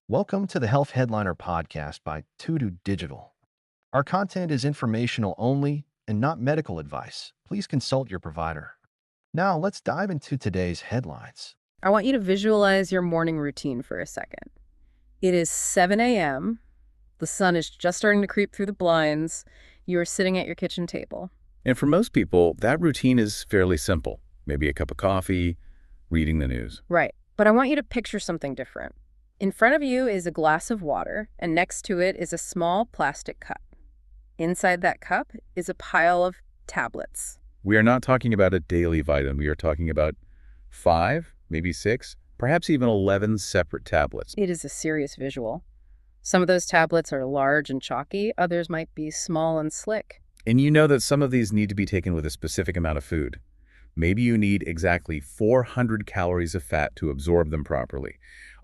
Welcome to the Health Headliner podcast by Tudu Digital. Our content is informational only and not medical advice. Please consult your provider. Now, let's dive into today's headlines. I want you to visualize your morning routine for a second. It is 7 a.m. The sun is just starting to creep through the blinds. You are sitting at your kitchen table. And for most people, that routine is fairly simple. Maybe a cup of coffee, reading the news. Right. But I want you to picture something different. In front of you is a glass of water, and next to it is a small plastic cup. Inside that cup is a pile of tablets. We are not talking about a daily vitamin. We are talking about 5, maybe 6, perhaps even 11 separate tablets. It is a serious visual. Some of those tablets are large and chalky. Others might be small and slick. And you know that some of these need to be taken with a specific amount of food. Maybe you need exactly 400 calories of fat to absorb them properly.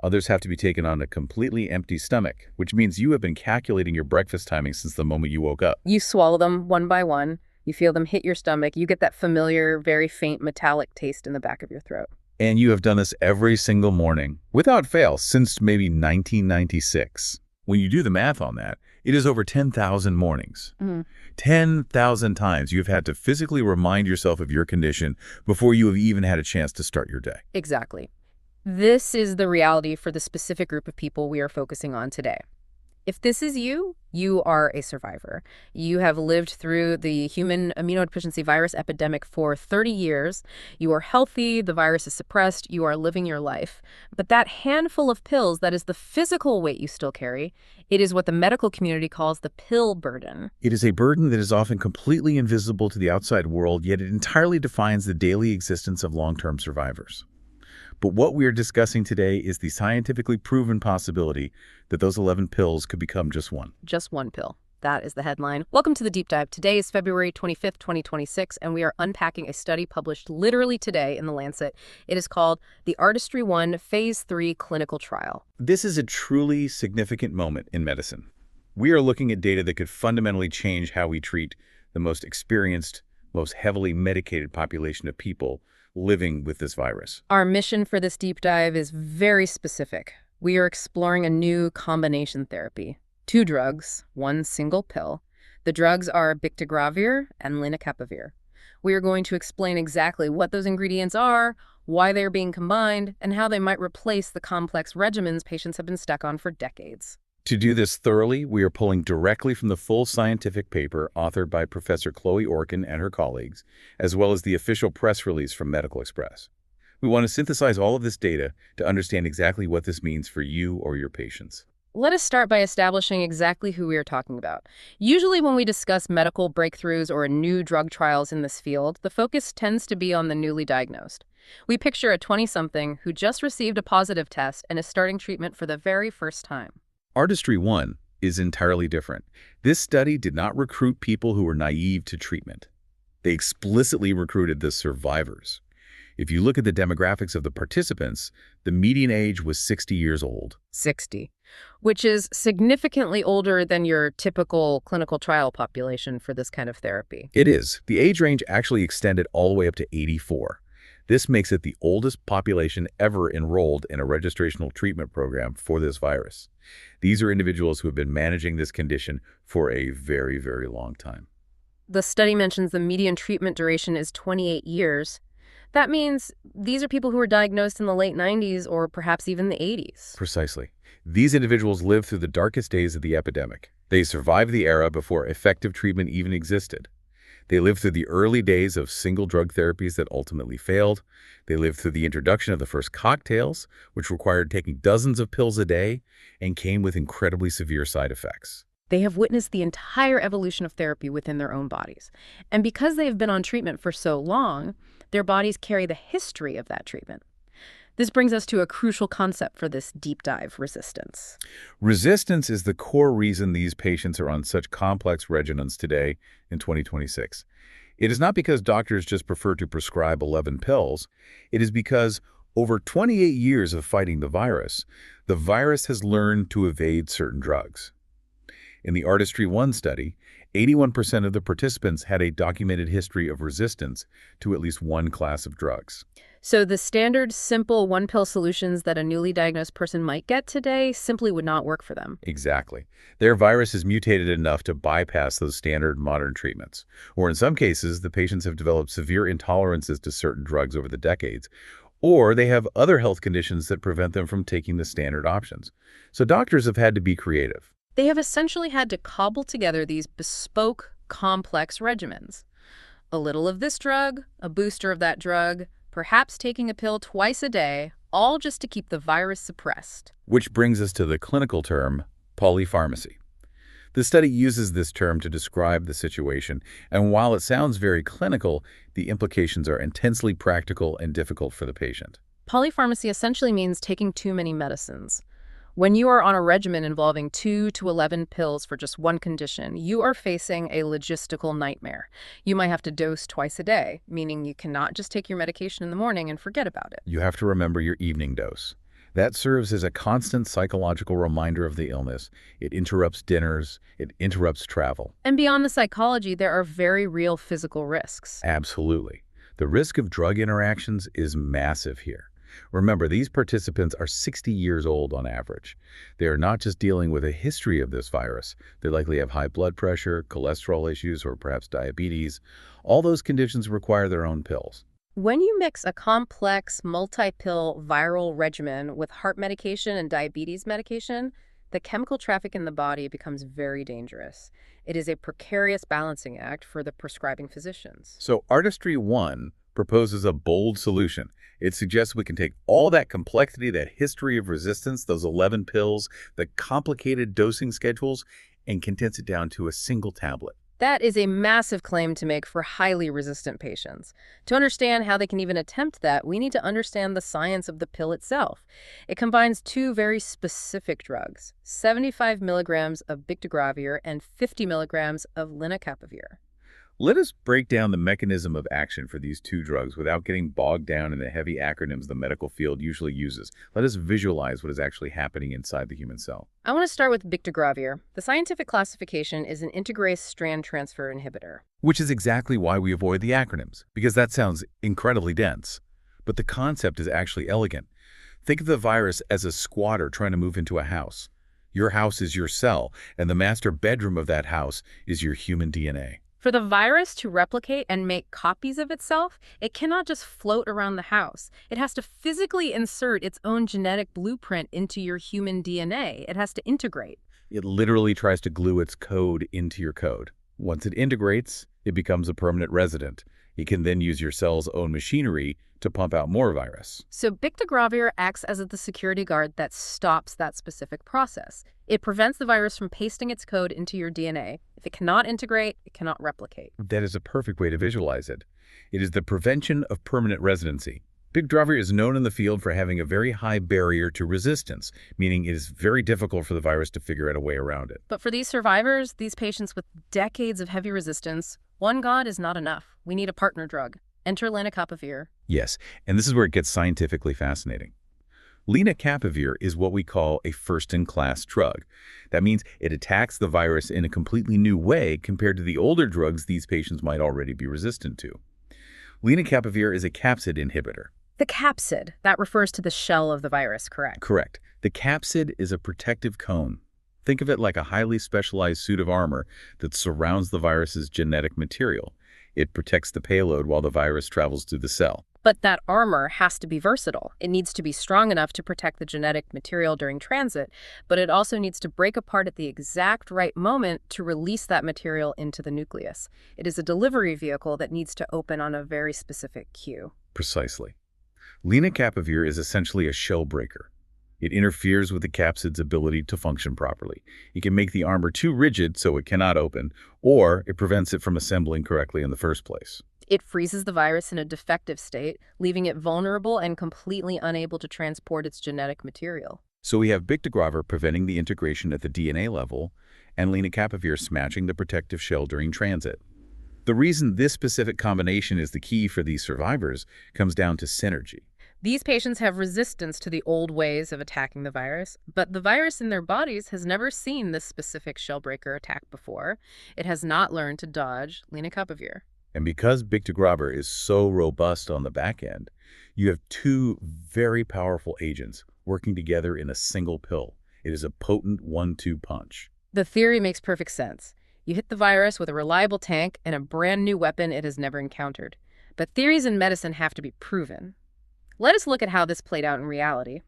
Others have to be taken on a completely empty stomach, which means you have been calculating your breakfast timing since the moment you woke up. You swallow them one by one. You feel them hit your stomach. You get that familiar, very faint metallic taste in the back of your throat. And you have done this every single morning, without fail, since maybe 1996. When you do the math on that, it is over 10,000 mornings. 10,000 times you've had to physically remind yourself of your condition before you have even had a chance to start your day. Exactly. This is the reality for the specific group of people we are focusing on today. If this is you, you are a survivor. You have lived through the human immunodeficiency virus epidemic for 30 years. You are healthy, the virus is suppressed, you are living your life. But that handful of pills, that is the physical weight you still carry, it is what the medical community calls the pill burden. It is a burden that is often completely invisible to the outside world, yet it entirely defines the daily existence of long-term survivors. But what we are discussing today is the scientifically proven possibility that those 11 pills could become just one. Just one pill. That is the headline. Welcome to the Deep Dive. Today is February 25th, 2026, and we are unpacking a study published literally today in The Lancet. It is called the ARTISTRY-1 Phase 3 Clinical Trial. This is a truly significant moment in medicine. We are looking at data that could fundamentally change how we treat the most experienced, most heavily medicated population of people living with this virus. Our mission for this deep dive is very specific. We are exploring a new combination therapy. 2 drugs, 1 single pill. The drugs are bictegravir and lenacapavir. We are going to explain exactly what those ingredients are, why they are being combined, and how they might replace the complex regimens patients have been stuck on for decades. To do this thoroughly, we are pulling directly from the full scientific paper authored by Professor Chloe Orkin and her colleagues, as well as the official press release from Medical Express. We want to synthesize all of this data to understand exactly what this means for you or your patients. Let us start by establishing exactly who we are talking about. Usually when we discuss medical breakthroughs or new drug trials in this field, the focus tends to be on the newly diagnosed. We picture a 20-something who just received a positive test and is starting treatment for the very first time. ARTISTRY-1 is entirely different. This study did not recruit people who were naive to treatment. They explicitly recruited the survivors. If you look at the demographics of the participants, the median age was 60 years old. 60, which is significantly older than your typical clinical trial population for this kind of therapy. It is. The age range actually extended all the way up to 84. This makes it the oldest population ever enrolled in a registrational treatment program for this virus. These are individuals who have been managing this condition for a very, very long time. The study mentions the median treatment duration is 28 years. That means these are people who were diagnosed in the late 90s or perhaps even the 80s. Precisely. These individuals lived through the darkest days of the epidemic. They survived the era before effective treatment even existed. They lived through the early days of single drug therapies that ultimately failed. They lived through the introduction of the first cocktails, which required taking dozens of pills a day and came with incredibly severe side effects. They have witnessed the entire evolution of therapy within their own bodies. And because they have been on treatment for so long, their bodies carry the history of that treatment. This brings us to a crucial concept for this deep dive: resistance. Resistance is the core reason these patients are on such complex regimens today in 2026. It is not because doctors just prefer to prescribe 11 pills. It is because over 28 years of fighting the virus has learned to evade certain drugs. In the ARTISTRY-1 study, 81% of the participants had a documented history of resistance to at least one class of drugs. So the standard, simple one-pill solutions that a newly diagnosed person might get today simply would not work for them. Exactly. Their virus is mutated enough to bypass those standard modern treatments. Or in some cases, the patients have developed severe intolerances to certain drugs over the decades, or they have other health conditions that prevent them from taking the standard options. So doctors have had to be creative. They have essentially had to cobble together these bespoke, complex regimens. A little of this drug, a booster of that drug, perhaps taking a pill twice a day, all just to keep the virus suppressed. Which brings us to the clinical term, polypharmacy. The study uses this term to describe the situation, and while it sounds very clinical, the implications are intensely practical and difficult for the patient. Polypharmacy essentially means taking too many medicines. When you are on a regimen involving 2 to 11 pills for just one condition, you are facing a logistical nightmare. You might have to dose twice a day, meaning you cannot just take your medication in the morning and forget about it. You have to remember your evening dose. That serves as a constant psychological reminder of the illness. It interrupts dinners, it interrupts travel. And beyond the psychology, there are very real physical risks. Absolutely. The risk of drug interactions is massive here. Remember, these participants are 60 years old on average. They are not just dealing with a history of this virus. They likely have high blood pressure, cholesterol issues, or perhaps diabetes. All those conditions require their own pills. When you mix a complex, multi-pill viral regimen with heart medication and diabetes medication, the chemical traffic in the body becomes very dangerous. It is a precarious balancing act for the prescribing physicians. So Artistry-1 proposes a bold solution. It suggests we can take all that complexity, that history of resistance, those 11 pills, the complicated dosing schedules, and condense it down to a single tablet. That is a massive claim to make for highly resistant patients. To understand how they can even attempt that, we need to understand the science of the pill itself. It combines two very specific drugs, 75 milligrams of bictegravir and 50 milligrams of lenacapavir. Let us break down the mechanism of action for these two drugs without getting bogged down in the heavy acronyms the medical field usually uses. Let us visualize what is actually happening inside the human cell. I want to start with bictegravir. The scientific classification is an integrase strand transfer inhibitor. Which is exactly why we avoid the acronyms, because that sounds incredibly dense. But the concept is actually elegant. Think of the virus as a squatter trying to move into a house. Your house is your cell, and the master bedroom of that house is your human DNA. For the virus to replicate and make copies of itself, it cannot just float around the house. It has to physically insert its own genetic blueprint into your human DNA. It has to integrate. It literally tries to glue its code into your code. Once it integrates, it becomes a permanent resident. It can then use your cell's own machinery to pump out more virus. So bictegravir acts as the security guard that stops that specific process. It prevents the virus from pasting its code into your DNA. If it cannot integrate, it cannot replicate. That is a perfect way to visualize it. It is the prevention of permanent residency. Bictegravir is known in the field for having a very high barrier to resistance, meaning it is very difficult for the virus to figure out a way around it. But for these survivors, these patients with decades of heavy resistance, one god is not enough. We need a partner drug. Enter lenacapavir. Yes, and this is where it gets scientifically fascinating. Lenacapavir is what we call a first-in-class drug. That means it attacks the virus in a completely new way compared to the older drugs these patients might already be resistant to. Lenacapavir is a capsid inhibitor. The capsid, that refers to the shell of the virus, correct? Correct. The capsid is a protective cone. Think of it like a highly specialized suit of armor that surrounds the virus's genetic material. It protects the payload while the virus travels through the cell. But that armor has to be versatile. It needs to be strong enough to protect the genetic material during transit, but it also needs to break apart at the exact right moment to release that material into the nucleus. It is a delivery vehicle that needs to open on a very specific cue. Precisely. Lenacapavir is essentially a shell breaker. It interferes with the capsid's ability to function properly. It can make the armor too rigid so it cannot open, or it prevents it from assembling correctly in the first place. It freezes the virus in a defective state, leaving it vulnerable and completely unable to transport its genetic material. So we have bictegravir preventing the integration at the DNA level, and lenacapavir smashing the protective shell during transit. The reason this specific combination is the key for these survivors comes down to synergy. These patients have resistance to the old ways of attacking the virus, but the virus in their bodies has never seen this specific shellbreaker attack before. It has not learned to dodge lenacapavir. And because bictegravir is so robust on the back end, You have two very powerful agents working together in a single pill. It is a potent 1-2 punch. The theory makes perfect sense. You hit the virus with a reliable tank and a brand new weapon it has never encountered. But theories in medicine have to be proven. Let us look at how this played out in reality.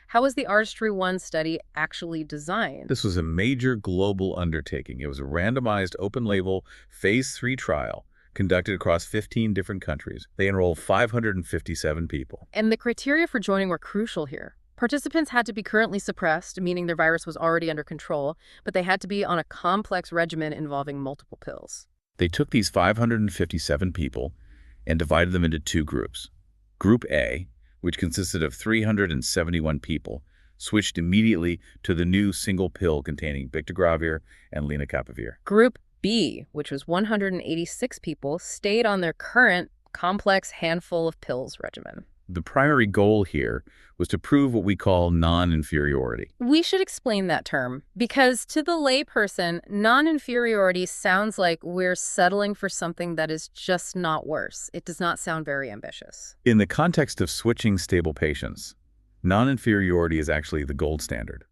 How was the ARTISTRY-1 study actually designed? This was a major global undertaking. It was a randomized, open-label, Phase 3 trial conducted across 15 different countries. They enrolled 557 people. And the criteria for joining were crucial here. Participants had to be currently suppressed, meaning their virus was already under control, but they had to be on a complex regimen involving multiple pills. They took these 557 people and divided them into two groups. Group A, which consisted of 371 people, switched immediately to the new single pill containing bictegravir and lenacapavir. Group B, which was 186 people, stayed on their current complex handful of pills regimen. The primary goal here was to prove what we call non-inferiority. We should explain that term, because to the layperson, non-inferiority sounds like we're settling for something that is just not worse. It does not sound very ambitious. In the context of switching stable patients, non-inferiority is actually the gold standard.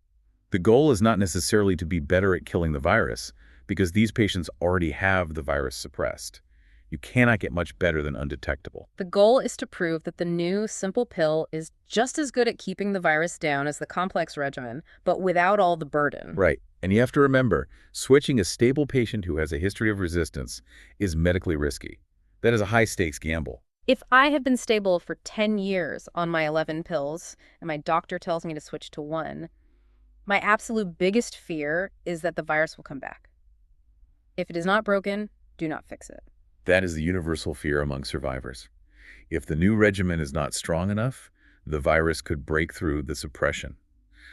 The goal is not necessarily to be better at killing the virus, because these patients already have the virus suppressed. You cannot get much better than undetectable. The goal is to prove that the new simple pill is just as good at keeping the virus down as the complex regimen, but without all the burden. Right. And you have to remember, switching a stable patient who has a history of resistance is medically risky. That is a high-stakes gamble. If I have been stable for 10 years on my 11 pills and my doctor tells me to switch to one, my absolute biggest fear is that the virus will come back. If it is not broken, do not fix it. That is the universal fear among survivors. If the new regimen is not strong enough, the virus could break through the suppression.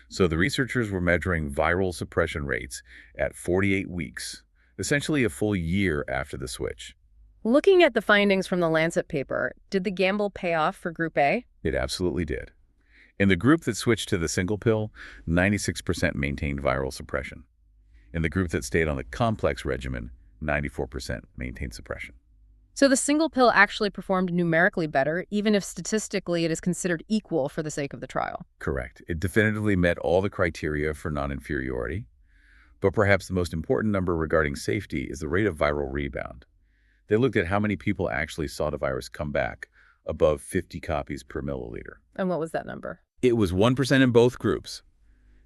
So the researchers were measuring viral suppression rates at 48 weeks, essentially a full year after the switch. Looking at the findings from the Lancet paper, did the gamble pay off for Group A? It absolutely did. In the group that switched to the single pill, 96% maintained viral suppression. In the group that stayed on the complex regimen, 94% maintained suppression. So the single pill actually performed numerically better, even if statistically it is considered equal for the sake of the trial. Correct. It definitively met all the criteria for non-inferiority. But perhaps the most important number regarding safety is the rate of viral rebound. They looked at how many people actually saw the virus come back above 50 copies per milliliter. And what was that number? It was 1% in both groups.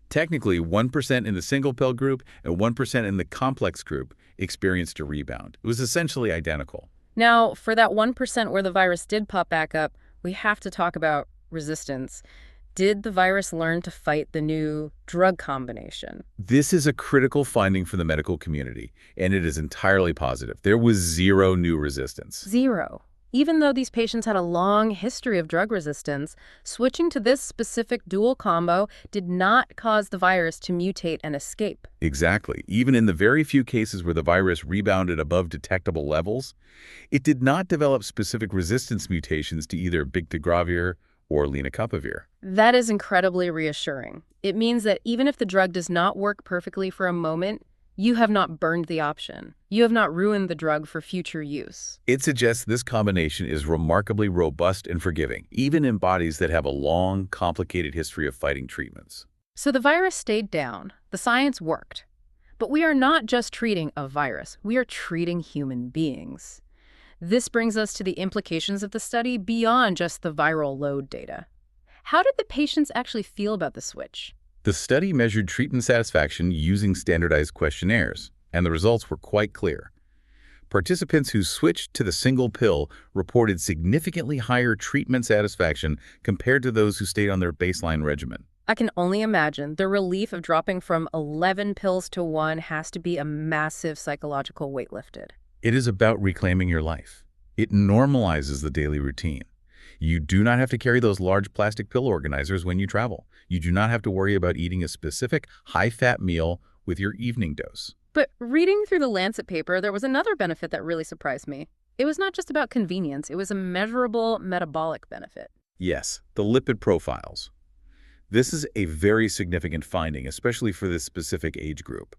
Technically, 1% in the single pill group and 1% in the complex group experienced a rebound. It was essentially identical. Now, for that 1% where the virus did pop back up, we have to talk about resistance. Did the virus learn to fight the new drug combination? This is a critical finding for the medical community, and it is entirely positive. There was zero new resistance. Zero. Even though these patients had a long history of drug resistance, switching to this specific dual combo did not cause the virus to mutate and escape. Exactly. Even in the very few cases where the virus rebounded above detectable levels, it did not develop specific resistance mutations to either bictegravir or lenacapavir. That is incredibly reassuring. It means that even if the drug does not work perfectly for a moment, you have not burned the option. You have not ruined the drug for future use. It suggests this combination is remarkably robust and forgiving, even in bodies that have a long, complicated history of fighting treatments. So the virus stayed down. The science worked. But we are not just treating a virus. We are treating human beings. This brings us to the implications of the study beyond just the viral load data. How did the patients actually feel about the switch? The study measured treatment satisfaction using standardized questionnaires, and the results were quite clear. Participants who switched to the single pill reported significantly higher treatment satisfaction compared to those who stayed on their baseline regimen. I can only imagine the relief of dropping from 11 pills to one has to be a massive psychological weight lifted. It is about reclaiming your life. It normalizes the daily routine. You do not have to carry those large plastic pill organizers when you travel. You do not have to worry about eating a specific high-fat meal with your evening dose. But reading through the Lancet paper, there was another benefit that really surprised me. It was not just about convenience. It was a measurable metabolic benefit. Yes, the lipid profiles. This is a very significant finding, especially for this specific age group.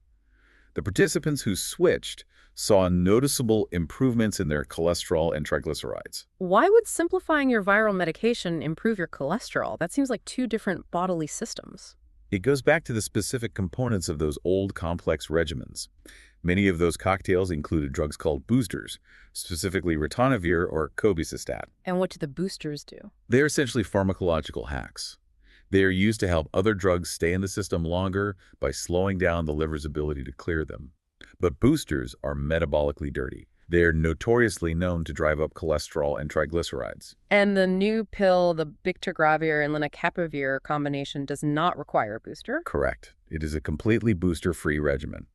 The participants who switched saw noticeable improvements in their cholesterol and triglycerides. Why would simplifying your viral medication improve your cholesterol? That seems like two different bodily systems. It goes back to the specific components of those old complex regimens. Many of those cocktails included drugs called boosters, specifically ritonavir or cobicistat. And what do the boosters do? They're essentially pharmacological hacks. They are used to help other drugs stay in the system longer by slowing down the liver's ability to clear them. But boosters are metabolically dirty. They're notoriously known to drive up cholesterol and triglycerides. And the new pill, the bictegravir and lenacapavir combination, does not require a booster? Correct. It is a completely booster-free regimen.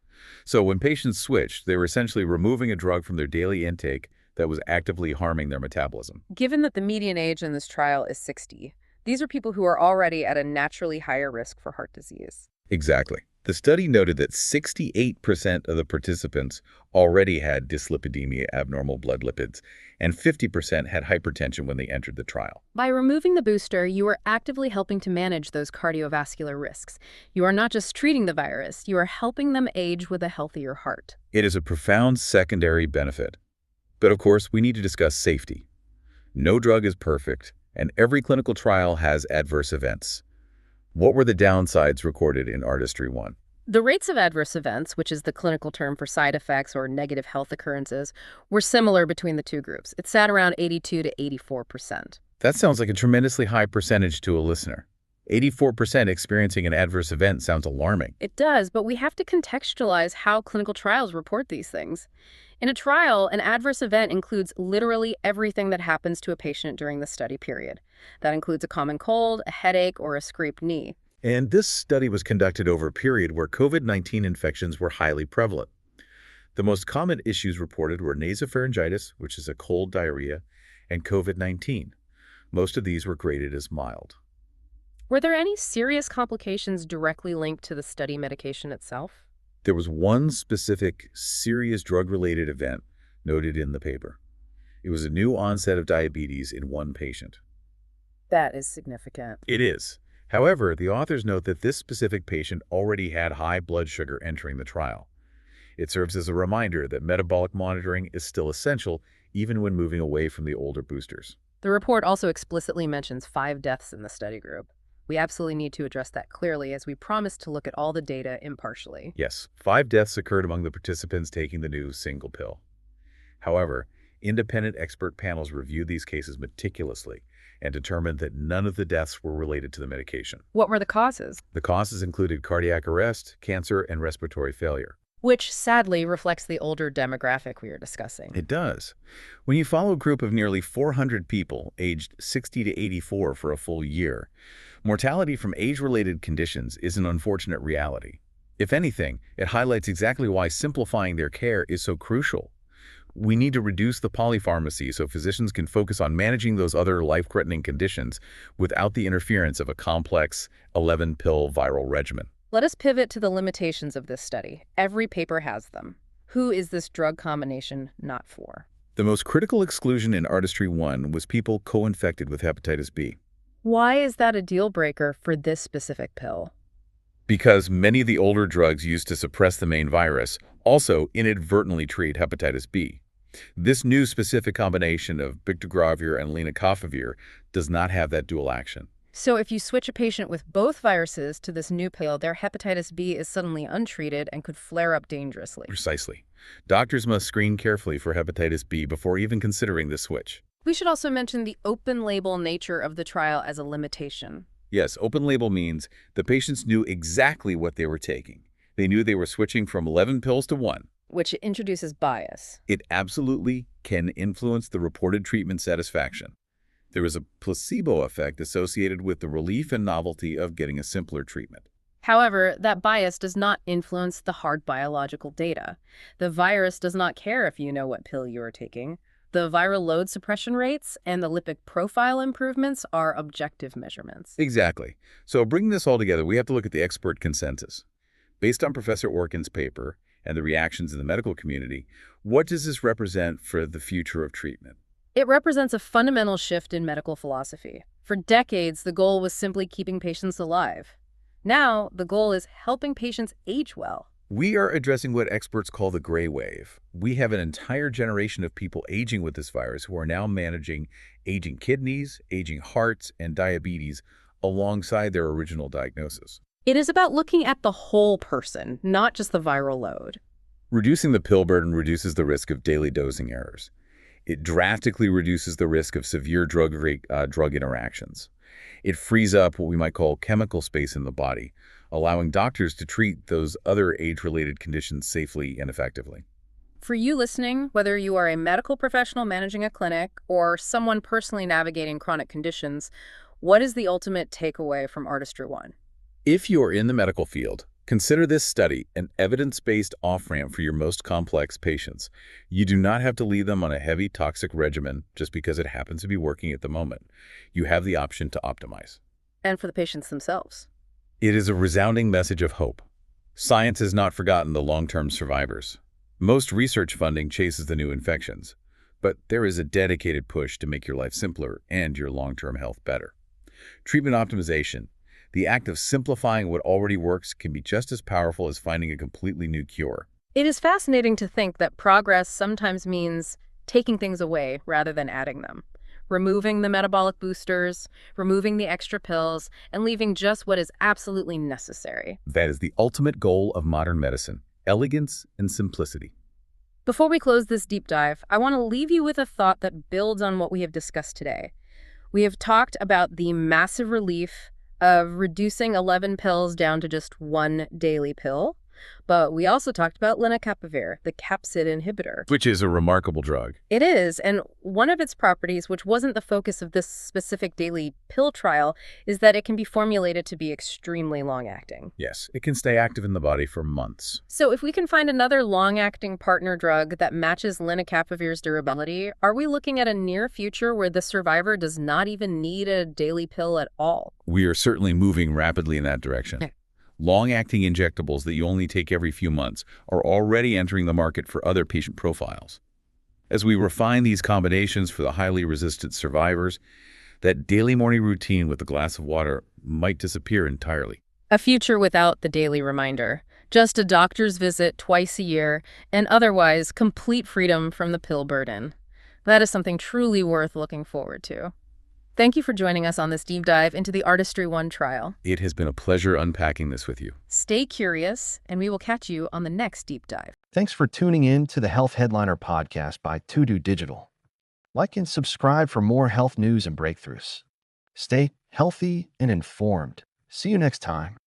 So when patients switched, they were essentially removing a drug from their daily intake that was actively harming their metabolism. Given that the median age in this trial is 60, these are people who are already at a naturally higher risk for heart disease. Exactly. The study noted that 68% of the participants already had dyslipidemia, abnormal blood lipids, and 50% had hypertension when they entered the trial. By removing the booster, you are actively helping to manage those cardiovascular risks. You are not just treating the virus, you are helping them age with a healthier heart. It is a profound secondary benefit. But of course, we need to discuss safety. No drug is perfect, and every clinical trial has adverse events. What were the downsides recorded in ARTISTRY-1? The rates of adverse events, which is the clinical term for side effects or negative health occurrences, were similar between the two groups. It sat around 82 to 84%. That sounds like a tremendously high percentage to a listener. 84% experiencing an adverse event sounds alarming. It does, but we have to contextualize how clinical trials report these things. In a trial, an adverse event includes literally everything that happens to a patient during the study period. That includes a common cold, a headache, or a scraped knee. And this study was conducted over a period where COVID-19 infections were highly prevalent. The most common issues reported were nasopharyngitis, which is a cold diarrhea, and COVID-19. Most of these were graded as mild. Were there any serious complications directly linked to the study medication itself? There was one specific serious drug-related event noted in the paper. It was a new onset of diabetes in one patient. That is significant. It is. However, the authors note that this specific patient already had high blood sugar entering the trial. It serves as a reminder that metabolic monitoring is still essential even when moving away from the older boosters. The report also explicitly mentions 5 deaths in the study group. We absolutely need to address that clearly, as we promised to look at all the data impartially. Yes, 5 deaths occurred among the participants taking the new single pill. However, independent expert panels reviewed these cases meticulously and determined that none of the deaths were related to the medication. What were the causes? The causes included cardiac arrest, cancer, and respiratory failure. Which sadly reflects the older demographic we are discussing. It does. When you follow a group of nearly 400 people aged 60 to 84 for a full year, mortality from age-related conditions is an unfortunate reality. If anything, it highlights exactly why simplifying their care is so crucial. We need to reduce the polypharmacy so physicians can focus on managing those other life-threatening conditions without the interference of a complex 11-pill viral regimen. Let us pivot to the limitations of this study. Every paper has them. Who is this drug combination not for? The most critical exclusion in ARTISTRY-1 was people co-infected with hepatitis B. Why is that a deal breaker for this specific pill? Because many of the older drugs used to suppress the main virus also inadvertently treat hepatitis B. This new specific combination of bictegravir and lenacapavir does not have that dual action. So if you switch a patient with both viruses to this new pill, their hepatitis B is suddenly untreated and could flare up dangerously. Precisely. Doctors must screen carefully for hepatitis B before even considering the switch. We should also mention the open-label nature of the trial as a limitation. Yes, open label means the patients knew exactly what they were taking. They knew they were switching from 11 pills to 1. Which introduces bias. It absolutely can influence the reported treatment satisfaction. There is a placebo effect associated with the relief and novelty of getting a simpler treatment. However, that bias does not influence the hard biological data. The virus does not care if you know what pill you are taking. The viral load suppression rates and the lipid profile improvements are objective measurements. Exactly. So bringing this all together, we have to look at the expert consensus. Based on Professor Orkin's paper and the reactions in the medical community, what does this represent for the future of treatment? It represents a fundamental shift in medical philosophy. For decades, the goal was simply keeping patients alive. Now, the goal is helping patients age well. We are addressing what experts call the gray wave. We have an entire generation of people aging with this virus who are now managing aging kidneys, aging hearts, and diabetes alongside their original diagnosis. It is about looking at the whole person, not just the viral load. Reducing the pill burden reduces the risk of daily dosing errors. It drastically reduces the risk of severe drug interactions. It frees up what we might call chemical space in the body, allowing doctors to treat those other age-related conditions safely and effectively. For you listening, whether you are a medical professional managing a clinic or someone personally navigating chronic conditions, what is the ultimate takeaway from Artistry-1? If you are in the medical field, consider this study an evidence-based off-ramp for your most complex patients. You do not have to leave them on a heavy, toxic regimen just because it happens to be working at the moment. You have the option to optimize. And for the patients themselves. It is a resounding message of hope. Science has not forgotten the long-term survivors. Most research funding chases the new infections, but there is a dedicated push to make your life simpler and your long-term health better. Treatment optimization, the act of simplifying what already works, can be just as powerful as finding a completely new cure. It is fascinating to think that progress sometimes means taking things away rather than adding them. Removing the metabolic boosters, removing the extra pills, and leaving just what is absolutely necessary. That is the ultimate goal of modern medicine: elegance and simplicity. Before we close this deep dive, I want to leave you with a thought that builds on what we have discussed today. We have talked about the massive relief of reducing 11 pills down to just one daily pill, but we also talked about lenacapavir, the capsid inhibitor. Which is a remarkable drug. It is, and one of its properties, which wasn't the focus of this specific daily pill trial, is that it can be formulated to be extremely long-acting. Yes, it can stay active in the body for months. So if we can find another long-acting partner drug that matches lenacapavir's durability, are we looking at a near future where the survivor does not even need a daily pill at all? We are certainly moving rapidly in that direction. Yeah. Long-acting injectables that you only take every few months are already entering the market for other patient profiles. As we refine these combinations for the highly resistant survivors, that daily morning routine with a glass of water might disappear entirely. A future without the daily reminder, just a doctor's visit twice a year, and otherwise complete freedom from the pill burden. That is something truly worth looking forward to. Thank you for joining us on this deep dive into the Artistry-1 trial. It has been a pleasure unpacking this with you. Stay curious, and we will catch you on the next deep dive. Thanks for tuning in to the Health Headliner podcast by To Digital. Like and subscribe for more health news and breakthroughs. Stay healthy and informed. See you next time.